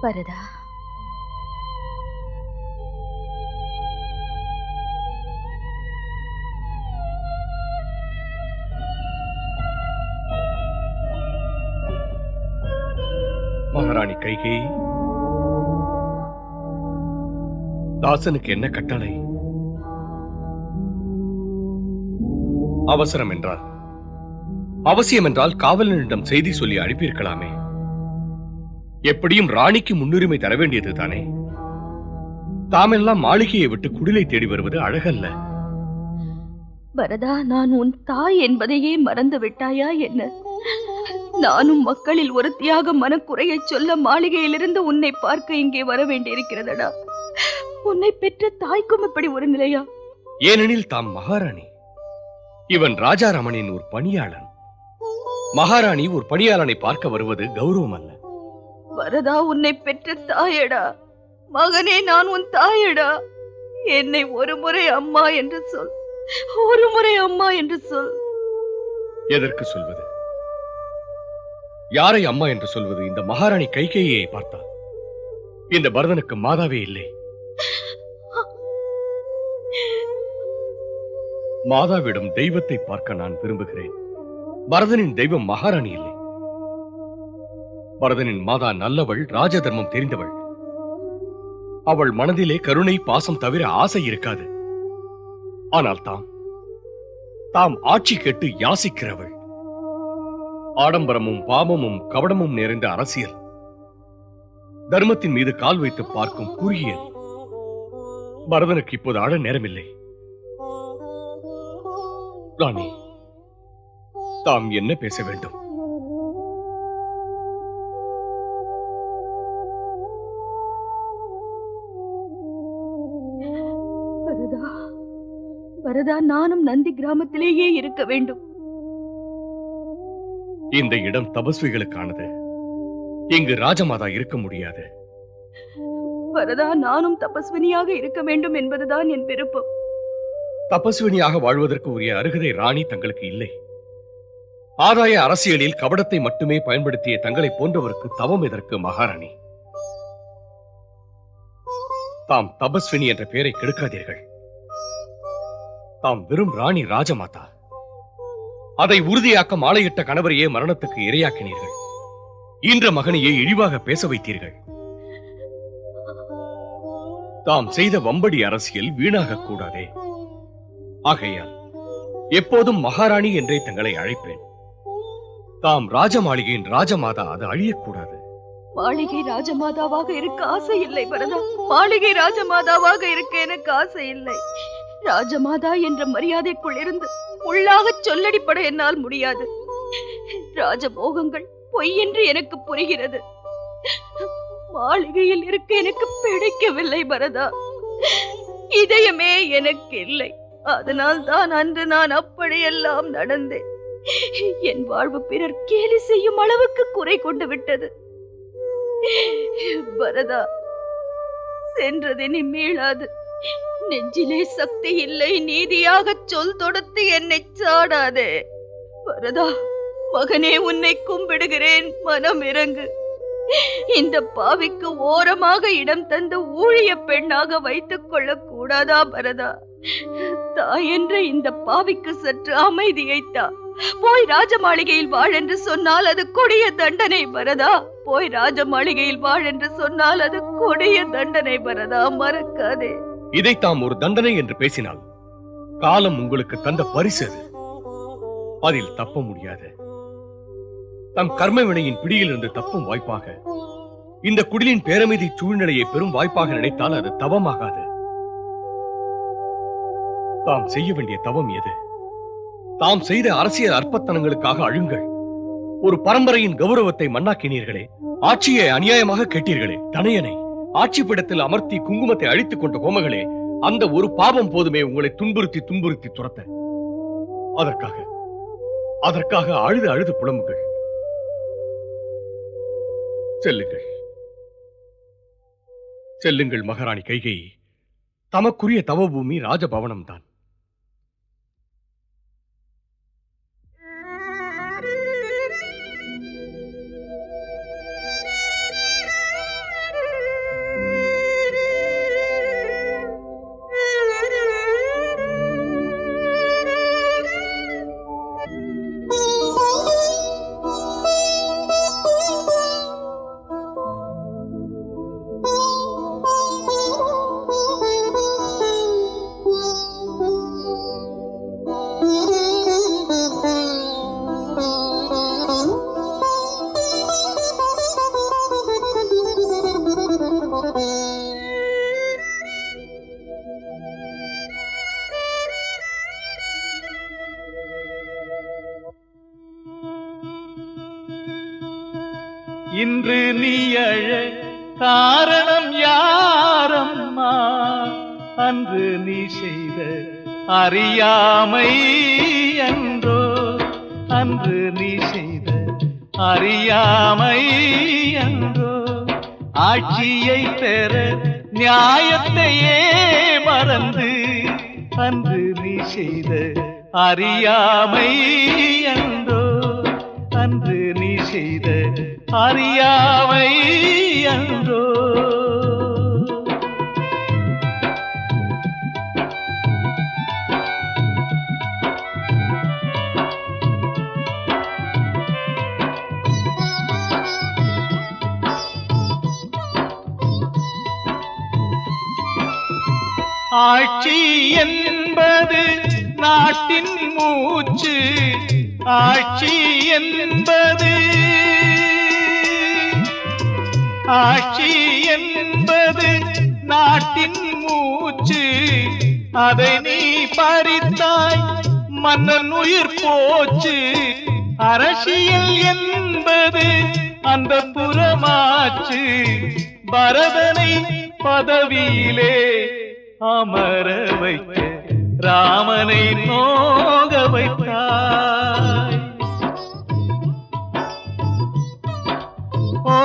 பரதா, மகாராணி கைகேயி, தாசனுக்கு என்ன கட்டளை? அவசரம் என்றால், அவசியம் என்றால் காவலனிடம் செய்தி சொல்லி அனுப்பியிருக்கலாமே. எப்படியும் ராணிக்கு முன்னுரிமை தர வேண்டியது தானே. தாமெல்லாம் மாளிகையை விட்டு குடிலை தேடி வருவது அழகல்ல. பரதா, நான் உன் தாய் என்பதையே மறந்து விட்டாயா என்ன? நானும் மக்களில் ஒருத்தியாக மனக்குறையை சொல்ல மாளிகையிலிருந்து உன்னை பார்க்க இங்கே வர வேண்டியிருக்கிறதடா. உன்னை பெற்ற தாய்க்கும் இப்படி ஒரு நிலையா? ஏனெனில் தாம் மகாராணி, இவன் ராஜாராமனின் ஒரு பணியாளன். மகாராணி ஒரு பணியாளனை பார்க்க வருவது கௌரவம் அல்ல. பரதா, உன்னை பெற்ற தாயடா. மகனே, நான் உன் தாயடா. என்னை ஒரு முறை அம்மா என்று சொல், ஒரு முறை அம்மா என்று சொல். எதற்கு சொல்வது? யாரை அம்மா என்று சொல்வது? இந்த மகாராணி கைகேயியை பார்த்தால் இந்த பரதனுக்கு மாதாவே இல்லை. மாதாவிடம் தெய்வத்தை பார்க்க நான் விரும்புகிறேன். பரதனின் தெய்வம் மகாராணி இல்லை. பரதனின் மாதா நல்லவள், ராஜ தர்மம் தெரிந்தவள். அவள் மனதிலே கருணை, பாசம் தவிர ஆசை இருக்காது. ஆனால் தாம் ஆட்சி கேட்டு யாசிக்கிறவள். ஆடம்பரமும் பாவமும் கபடமும் நிறைந்த அரசியல், தர்மத்தின் மீது கால் வைத்து பார்க்கும் குறுகியல். பரதனுக்கு இப்போது ஆட நேரமில்லை. ராணி, தாம் என்ன பேச வேண்டும்? பரதா, பரதா, நானும் நந்தி கிராமத்திலேயே இருக்க வேண்டும். இந்த இடம் தபஸ்விகளுக்கானது. இங்கு ராஜமாதா இருக்க முடியாது. பரதா, நானும் தபஸ்வினியாக இருக்க வேண்டும் என்பதுதான் என் விருப்பம். தபஸ்வினியாக வாழ்வதற்கு உரிய அருகதை ராணி தங்களுக்கு இல்லை. ஆதாய அரசியலில் கபடத்தை மட்டுமே பயன்படுத்திய தங்களை போன்றவருக்கு தவம் எதற்கு மகாராணி? தாம் தபஸ்வினி என்ற பெயரை கெடுக்காதீர்கள். தாம் வெறும் ராணி ராஜமாதா. அதை உறுதியாக்க மாலையிட்ட கணவரையே மரணத்துக்கு இரையாக்கினீர்கள். ஈன்ற மகனையே இழிவாக பேச வைத்தீர்கள். தாம் செய்த வம்படி அரசியல் வீணாக கூடாதே. ஆகையால் எப்போதும் மகாராணி என்றே தங்களை அழைப்பேன். தாம் ராஜ மாளிகையின் ராஜமாதா, அது அழியக்கூடாது. மாளிகை ராஜமாதாவாக இருக்க ஆசை இல்லை பரதா. மாளிகை ராஜமாதாவாக இருக்க எனக்கு ஆசை இல்லை. ராஜமாதா என்ற மரியாதைக்குள் இருந்து உள்ளாக சொல்லடிப்பட என்னால் முடியாது. ராஜபோகங்கள் பொய் என்று எனக்கு புரிகிறது. மாளிகையில் இருக்க எனக்கு பிடிக்கவில்லை பரதா. இதயமே எனக்கு இல்லை. அதனால் தான் அன்று நான் அப்படியெல்லாம் நடந்தேன். என் வாழ்வு பிறர் கேலி செய்யும் அளவுக்கு குறை கொண்டு விட்டது. பரதா, சென்றதினி மீளாது. நெஞ்சிலே சக்தி இல்லை. நீதியாக சொல் தொடுத்து என்னை சாடாதே. பரதா, மகனே, உன்னை கும்பிடுகிறேன், மனம் இறங்கு. இந்த பாவிக்கு ஓரமாக இடம் தந்து ஊழிய பெண்ணாக வைத்துக் கொள்ள கூடாதா பரதா? தாய் என்ற இந்த பாவிக்கு சற்று அமைதியைத்தா. போய் ராஜ மாளிகையில் வாழ் என்று சொன்னால் அது கொடிய தண்டனை பரதா. போய் ராஜ மாளிகையில் வாழ் என்று சொன்னால் அது கொடிய தண்டனை பரதா, மறக்காதே. இதை தாம் ஒரு தண்டனை என்று பேசினால் காலம் உங்களுக்கு தந்த பரிசு அது. அதில் தப்ப முடியாது. தம் கர்ம வினையின் பிடியில் இருந்து தப்பும் வாய்ப்பாக இந்த குடிலின் பேரமைதி சூழ்நிலையை பெரும் வாய்ப்பாக நினைத்தால் அது தவமாகாது. தாம் செய்ய வேண்டிய தவம் எது? தாம் செய்த அரசியல் அற்பத்தனங்களுக்காக அழுங்கள். ஒரு பரம்பரையின் கௌரவத்தை மண்ணாக்கினீர்களே. ஆட்சியை அநியாயமாக கேட்டீர்களே. தனையனை ஆட்சி பீடத்தில் அமர்த்தி குங்குமத்தை அழித்துக் கொண்ட கோமகளே, அந்த ஒரு பாவம் போதுமே உங்களை துன்புறுத்தி துன்புறுத்தி துரத்த. அதற்காக அழுது அழுது புலம்புகள். செல்லுங்கள், செல்லுங்கள் மகாராணி கைகேயி. தமக்குரிய தவபூமி ராஜபவனம் தான். நீ அழ காரணம் யாரம்மா அன்று நீ செய்த அறியாமை என்றோ அன்று நீ செய்த அறியாமை என்றோ ஆட்சியை பெற நியாயத்தையே மறந்து அன்று நீ செய்த அறியாமை என்றோ அன்று நீ செய்த அறியாமை என்றோ ஆட்சி என்பது நாட்டின் மூச்சு ஆட்சி என்பது நாட்டின் மூச்சு அதை நீ பறித்தாய் மன்னன் உயிர் போச்சு அரசியல் என்பது அந்த புறமாச்சு பரதனை பதவியிலே அமர வைக்க ராமனை நோக வைத்தாய் ஓ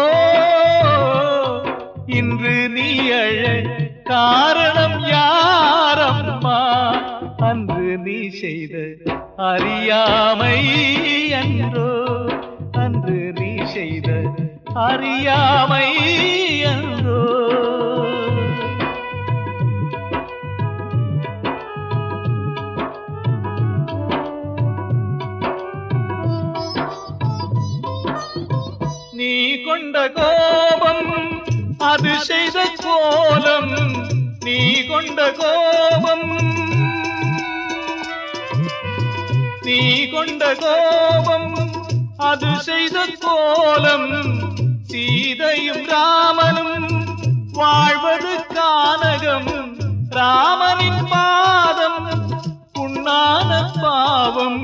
இன்று நீ அழ காரணம் யாரம்மா அன்று நீ செய்த அறியாமை என்றோ அன்று நீ செய்த அறியாமை என்றோ நீ கொண்ட கோபம் அது செய்த கோலம் நீ கொண்ட கோபம் நீ கொண்ட கோபம் அது செய்த கோலம் சீதையும் ராமனும் வாழ்வது கானகம் ராமனின் பாதம் புண்ணான பாவம்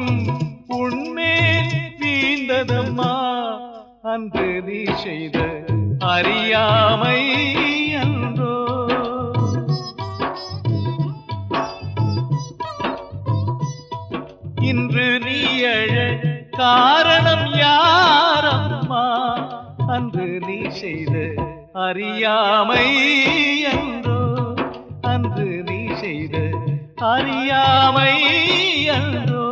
உண்மேல் வீழ்ந்ததம்மா அன்று நீ செய்த அறியாமை என்றோ இன்று நீ அழ காரணம் யாரம்மா அன்று நீ செய்த அறியாமை என்றோ அன்று நீ செய்த அறியாமை என்றோ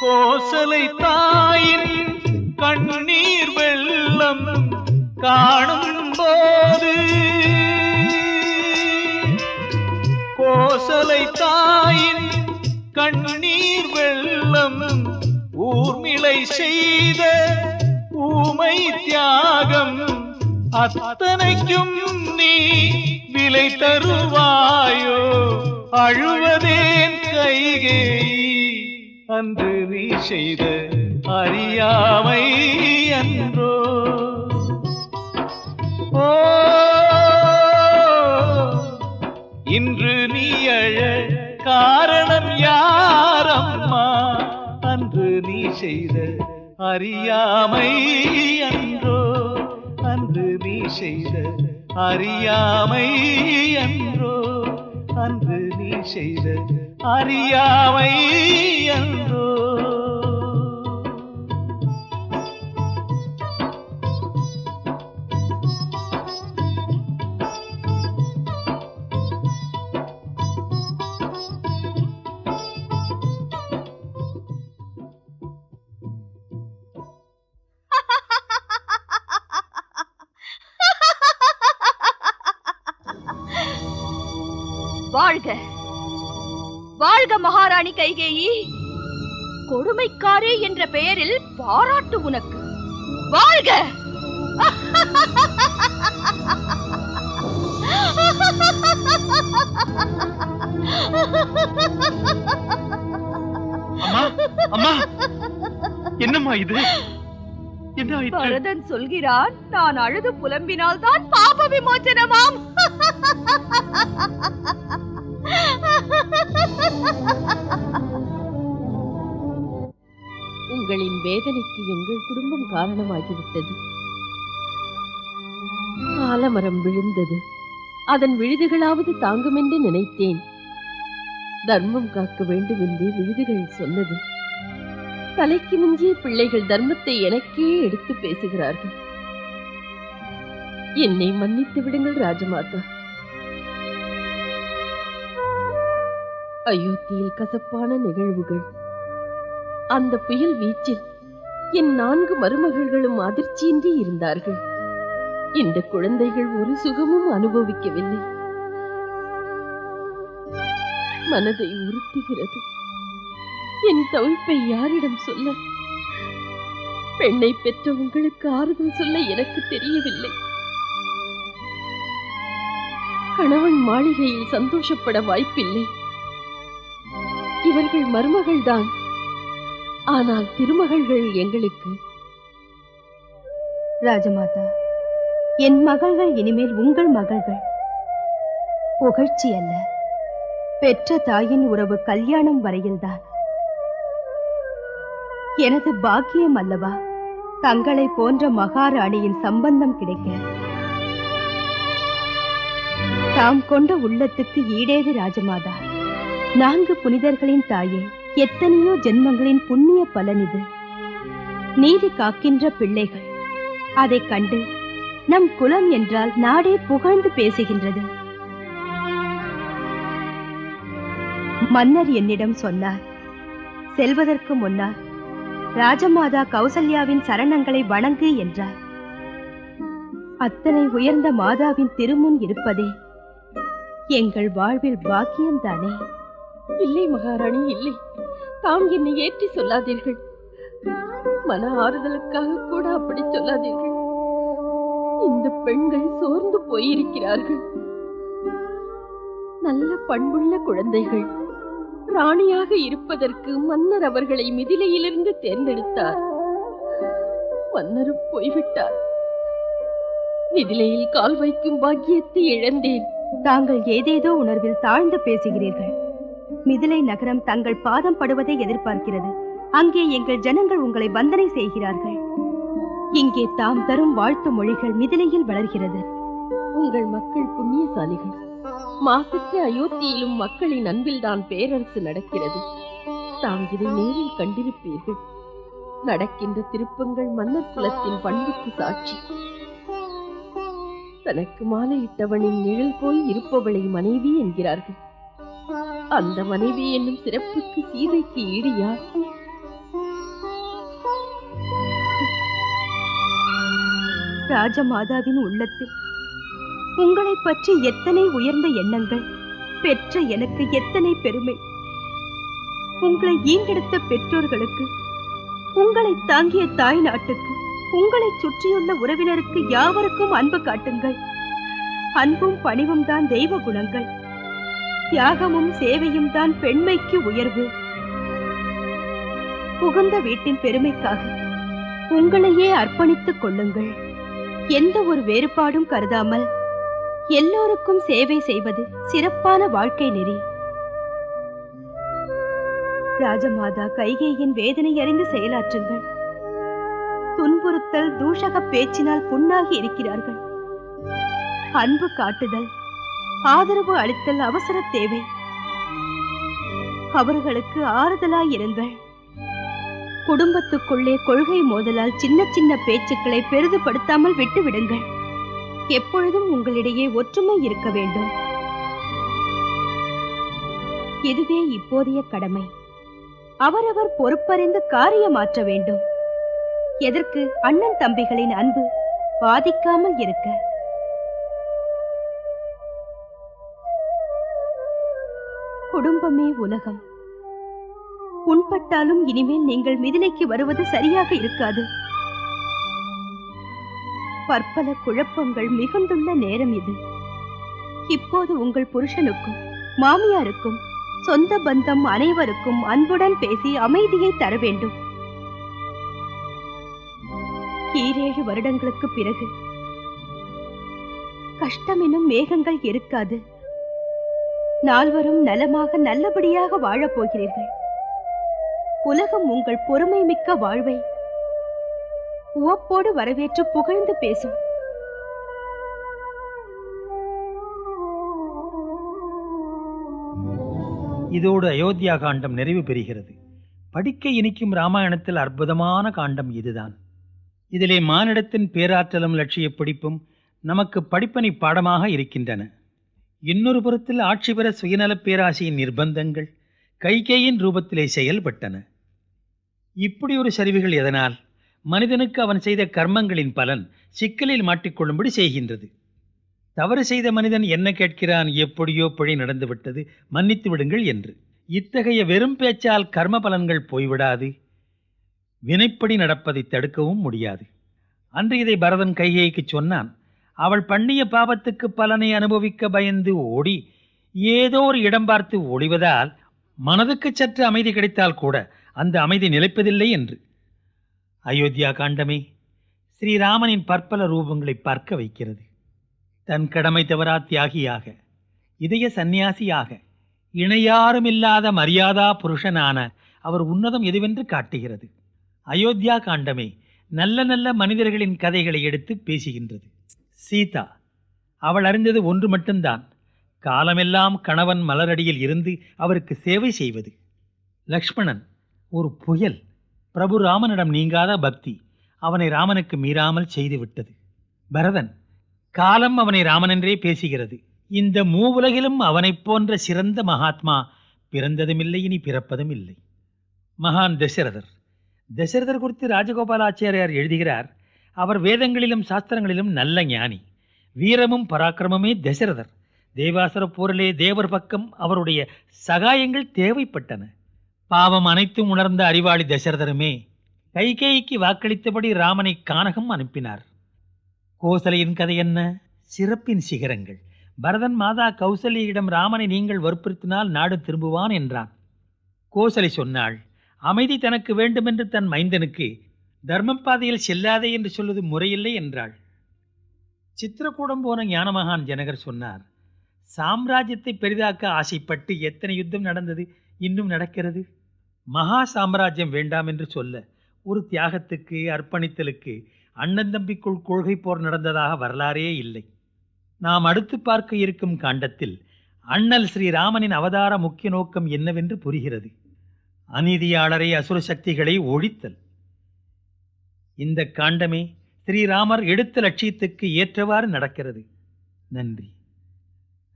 கோசலை தாயின் கண்ணீர் வெள்ளம் காணும் போது கோசலை தாயின் கண்ணீர் வெள்ளம் ஊர்மிளை செய்த ஊமை தியாகம் அத்தனைக்கும் நீ விலை தருவாயோ அழுவதேன் கைகேயி அன்று நீ செய்த அறியாமை என்றோ ஓ இன்று நீ அழ காரணம் யாரம்மா அன்று நீ செய்த அறியாமை என்றோ அன்று நீ செய்த அறியாமை என்றோ அன்று நீ செய்த அறியாமை என்றோ வாழ்க வாழ்க மகாராணி கைகேயி கொடுமைக்காரே என்ற பெயரில் பாராட்டு உனக்கு வாழ்க அம்மா அம்மா என்னம்மா இது என்ன ஆயிற்று? பரதன் சொல்கிறான், நான் அழுது புலம்பினால் தான் பாப விமோச்சனமாம். உங்களின் வேதனைக்கு எங்கள் குடும்பம் காரணமாகிவிட்டது. ஆலமரம் விழுந்தது, அதன் விழுதுகளாவது தாங்கும் என்று நினைத்தேன். தர்மம் காக்க வேண்டும் என்று விழுதுகள் சொன்னது. தலைக்கு மிஞ்சிய பிள்ளைகள் தர்மத்தை எனக்கே எடுத்து பேசுகிறார்கள். என்னை மன்னித்து விடுங்கள் ராஜமாதா. அயோத்தியில் கசப்பான நிகழ்வுகள். அந்த புயல் வீச்சில் என் 4 மருமகள்களும் அதிர்ச்சியின்றி இருந்தார்கள். இந்த குழந்தைகள் ஒரு சுகமும் அனுபவிக்கவில்லை. மனதை உறுத்துகிறது. என் தவிப்பை யாரிடம் சொல்ல? பெண்ணை பெற்ற உங்களுக்கு ஆறுதல் சொல்ல எனக்கு தெரியவில்லை. கணவன் மாளிகையில் சந்தோஷப்பட வாய்ப்பில்லை. இவர்கள் மருமகள்தான், ஆனால் திருமகள்கள் எங்களுக்கு. ராஜமாதா, என் மகள்கள் இனிமேல் உங்கள் மகள்கள். புகழ்ச்சி அல்ல, பெற்ற தாயின் உறவு கல்யாணம் வரையில்தான். எனது பாக்கியம் அல்லவா தங்களை போன்ற மகாராணியின் சம்பந்தம் கிடைக்க. தாம் கொண்ட உள்ளத்துக்கு ஈடேது ராஜமாதா. 4 புனிதர்களின் தாயே, எத்தனையோ ஜென்மங்களின் புண்ணிய பலன் இது. நீதி காக்கின்ற பிள்ளைகள். அதைக் கண்டு நம் குலம் என்றால் நாடே புகழ்ந்து பேசுகின்றது. மன்னர் என்னிடம் சொன்னார், செல்வதற்கு முன்னால் ராஜமாதா கௌசல்யாவின் சரணங்களை வணங்கு என்றார். அத்தனை உயர்ந்த மாதாவின் திருமுன் இருப்பதே எங்கள் வாழ்வில் பாக்கியம்தானே. இல்லை மகாராணி, இல்லை. தாம் என்னை ஏற்றி சொல்லாதீர்கள். மன ஆறுதலுக்காக கூட அப்படி சொல்லாதீர்கள். இந்த பெண்கள் சோர்ந்து போயிருக்கிறார்கள். நல்ல பண்புள்ள குழந்தைகள். ராணியாக இருப்பதற்கு மன்னர் அவர்களை மிதிலையிலிருந்து தேர்ந்தெடுத்தார். மன்னரும் போய்விட்டார். மிதிலையில் கால் வைக்கும் பாக்கியத்தை இழந்தேன். தாங்கள் ஏதேதோ உணர்வில் தாழ்ந்து பேசுகிறீர்கள். மிதிலை நகரம் தங்கள் பாதம் படுவதை எதிர்பார்க்கிறது. அங்கே எங்கள் ஜனங்கள் உங்களை வந்தனை செய்கிறார்கள். இங்கே தாம் தரும் வாழ்த்து மொழிகள் மிதிலையில் வளர்கிறது. உங்கள் மக்கள் புண்ணியசாலிகள். மாசற்ற அயோத்தியிலும் மக்களின் அன்பில்தான் பேரரசு நடக்கிறது. தாம் இதை நேரில் கண்டிருப்பீர்கள். நடக்கின்ற திருப்பங்கள் மன்னர் குலத்தின் பண்புக்கு சாட்சி. தனக்கு மாலையிட்டவனின் நிழல் போல் இருப்பவளை மனைவி என்கிறார்கள். அந்த மனைவி என்னும் சிறப்புக்கு சீதைக்கு ஈடு யார்? ராஜமாதாவின் உள்ளத்தில் உங்களை பற்றி எத்தனை உயர்ந்த எண்ணங்கள். பெற்ற எனக்கு எத்தனை பெருமை. உங்களை ஈண்டெடுத்த பெற்றோர்களுக்கு, உங்களை தாங்கிய தாய் நாட்டுக்கு, உங்களை சுற்றியுள்ள உறவினருக்கு யாவருக்கும் அன்பு காட்டுங்கள். அன்பும் பணிவும் தான் தெய்வ குணங்கள். தியாகமும் சேவையும் தான் பெண்மைக்கு உயர்வு. புகுந்த வீட்டின் பெருமைக்காக உங்களையே அர்ப்பணித்துக் கொள்ளுங்கள். எந்த ஒரு வேறுபாடும் கருதாமல் எல்லோருக்கும் சேவை செய்வது சிறப்பான வாழ்க்கை நெறி. ராஜமாதா கைகேயின் வேதனை அறிந்து செயலாற்றுங்கள். துன்புறுத்தல், தூஷக பேச்சினால் புண்ணாகி இருக்கிறார்கள். அன்பு காட்டுதல், ஆதரவு அளித்தல் அவசர தேவை. அவர்களுக்கு ஆறுதலாய் இருங்கள். குடும்பத்துக்குள்ளே கொள்கை மோதலால் சின்ன சின்ன பேச்சுக்களை பெரிதுபடுத்தாமல் விட்டுவிடுங்கள். எப்பொழுதும் உங்களிடையே ஒற்றுமை இருக்க வேண்டும். இதுவே இப்போதைய கடமை. அவரவர் பொறுப்பறிந்து காரியமாற்ற வேண்டும். எதற்கு அண்ணன் தம்பிகளின் அன்பு பாதிக்காமல் இருக்க. குடும்பமே உலகம். புண்பட்டாலும் இனிமேல் நீங்கள் மிதிலைக்கு வருவது சரியாக இருக்காது. பற்பல குழப்பங்கள் மிகுந்துள்ள நேரம் இது. இப்போது உங்கள் புருஷனுக்கும் மாமியாருக்கும் சொந்த பந்தம் அனைவருக்கும் அன்புடன் பேசி அமைதியை தர வேண்டும். 7 வருடங்களுக்கு பிறகு கஷ்டம் எனும் மேகங்கள் இருக்காது. நால்வரும் நலமாக நல்லபடியாக வாழப் போகிறீர்கள். உலகம் உங்கள் பொறுமை மிக்க வாழ்வை உவப்போடு வரவேற்று புகழ்ந்து பேசும். இதோடு அயோத்தியா காண்டம் நிறைவு பெறுகிறது. படிக்க இனிக்கும் ராமாயணத்தில் அற்புதமான காண்டம் இதுதான். இதிலே மானிடத்தின் பேராற்றலும் லட்சிய பிடிப்பும் நமக்கு படிப்பனை பாடமாக இருக்கின்றன. இன்னொரு புறத்தில் ஆட்சி பெற சுயநலப் பேராசையின் நிர்பந்தங்கள் கைகேயின் ரூபத்திலே செயல்பட்டன. இப்படி ஒரு சரிவுகள் எதனால்? மனிதனுக்கு அவன் செய்த கர்மங்களின் பலன் சிக்கலில் மாட்டிக்கொள்ளும்படி செய்கின்றது. தவறு செய்த மனிதன் என்ன கேட்கிறான்? எப்படியோ பிழை நடந்துவிட்டது, மன்னித்து விடுங்கள் என்று. இத்தகைய வெறும் பேச்சால் கர்ம பலன்கள் போய்விடாது, வினைப்படி நடப்பதை தடுக்கவும் முடியாது. அன்று இதை பரதன் கைகேயிக்கு சொன்னான். அவள் பண்ணிய பாவத்துக்கு பலனை அனுபவிக்க பயந்து ஓடி ஏதோ ஒரு இடம் பார்த்து ஒளிவதால் மனதுக்கு சற்று அமைதி கிடைத்தால் கூட அந்த அமைதி நிலைப்பதில்லை என்று. அயோத்தியா காண்டமே ஸ்ரீராமனின் பற்பல ரூபங்களை பார்க்க வைக்கிறது. தன் கடமை தவறா தியாகியாக, இதய சந்நியாசியாக, இணையாருமில்லாத மரியாதா புருஷனான அவர் உன்னதம் எதுவென்று காட்டுகிறது. அயோத்தியா காண்டமே நல்ல நல்ல மனிதர்களின் கதைகளை எடுத்து பேசுகின்றது. சீதா, அவள் அறிந்தது ஒன்று மட்டும்தான், காலமெல்லாம் கணவன் மலரடியில் இருந்து அவருக்கு சேவை செய்வது. லக்ஷ்மணன் ஒரு புயல், பிரபு ராமனிடம் நீங்காத பக்தி அவனை ராமனுக்கு மீறாமல் செய்துவிட்டது. பரதன், காலம் அவனை ராமனென்றே பேசுகிறது. இந்த மூவுலகிலும் அவனைப் போன்ற சிறந்த மகாத்மா பிறந்ததுமில்லை, இனி பிறப்பதும் இல்லை. மகான் தசரதர் குறித்து ராஜகோபாலாச்சாரியார் எழுதுகிறார். அவர் வேதங்களிலும் சாஸ்திரங்களிலும் நல்ல ஞானி, வீரமும் பராக்கிரமமே தசரதர். தேவாசுர போரிலே தேவர் பக்கம் அவருடைய சகாயங்கள் தேவைப்பட்டன. பாவம் அனைத்தும் உணர்ந்த அறிவாளி தசரதருமே கைகேயிக்கு வாக்களித்தபடி ராமனை கானகம் அனுப்பினார். கோசலையின் கதை என்ன? சிறப்பின் சிகரங்கள். பரதன் மாதா கௌசல்யிடம் ராமனை நீங்கள் வற்புறுத்தினால் நாடு திரும்புவான் என்றான். கோசலை சொன்னாள், அமைதி தனக்கு வேண்டுமென்று தன் மைந்தனுக்கு தர்மப்பாதையில் செல்லாதே என்று சொல்வது முறையில்லை என்றாள். சித்திரக்கூடம் போன ஞானமகான் ஜனகர் சொன்னார், சாம்ராஜ்யத்தை பெரிதாக்க ஆசைப்பட்டு எத்தனை யுத்தம் நடந்தது, இன்னும் நடக்கிறது. மகா சாம்ராஜ்யம் வேண்டாம் என்று சொல்ல ஒரு தியாகத்துக்கு அர்ப்பணித்தலுக்கு அண்ணன் தம்பிக்குள் கொள்கை போர் நடந்ததாக வரலாறே இல்லை. நாம் அடுத்து பார்க்க இருக்கும் காண்டத்தில் அண்ணல் ஸ்ரீராமனின் அவதார முக்கிய நோக்கம் என்னவென்று புரிகிறது. அநீதியாளரை அசுர சக்திகளை ஒழித்தல். இந்த காண்டமே ஸ்ரீராமர் எடுத்த லட்சியத்துக்கு ஏற்றவாறு நடக்கிறது. நன்றி.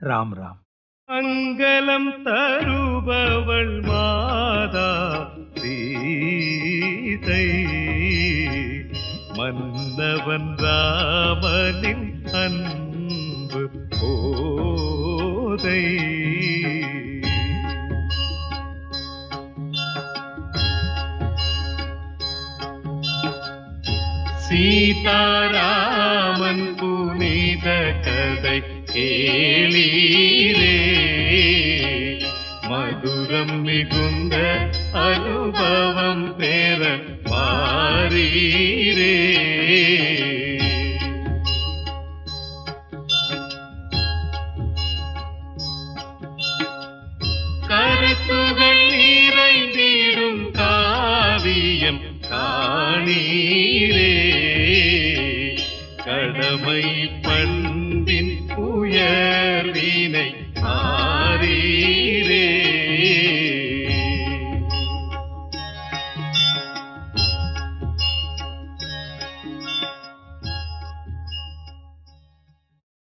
ராம் ராம். அங்கலம் தருபவள் மாதா சீதை, மன்னவன் ராமனின் அன்பு போதை. சீதாராமன் புனித கதை கேளீரே, மதுரம் மிகுந்த அனுபவம் பெற மாறீரே. கருத்துகள் நிறைந்திடும் காவியம் காணீரே, கடமை பண்பின் உயர்